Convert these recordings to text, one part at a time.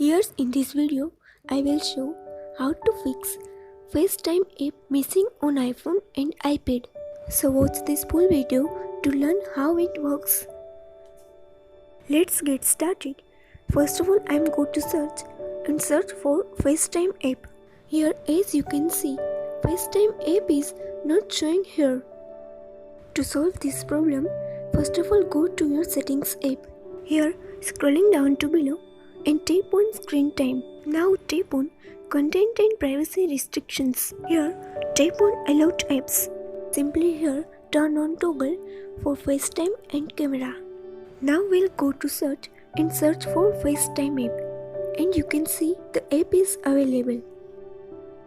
Here's in this video, I will show how to fix FaceTime app missing on iPhone and iPad. So watch this full video to learn how it works. Let's get started. First of all, I am going to search for FaceTime app. Here, as you can see, FaceTime app is not showing here. To solve this problem, first of all go to your settings app. Here, scrolling down to below and tap on screen time. Now tap on content and privacy restrictions. Here, tap on allowed apps. Simply here, turn on toggle for FaceTime and camera. Now we'll go to search and search for FaceTime app. And you can see the app is available.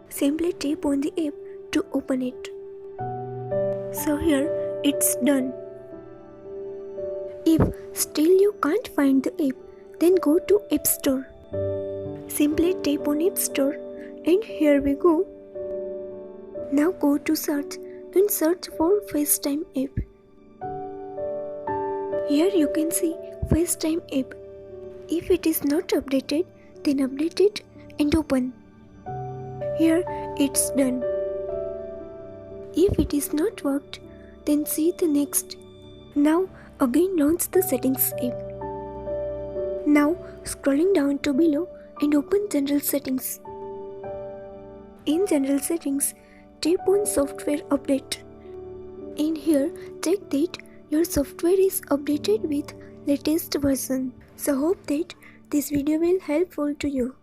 Simply tap on the app to open it. So here, it's done. If still you can't find the app, then go to App Store. Simply tap on App Store and here we go. Now go to search and search for FaceTime app. Here you can see FaceTime app. If it is not updated, then update it and open. Here it's done. If it is not worked, then see the next. Now again launch the settings app. Now scrolling down to below and open general settings. In general settings, tap on software update. In here, check that your software is updated with latest version. So hope that this video will helpful to you.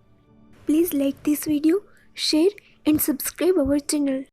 Please like this video, share and subscribe our channel.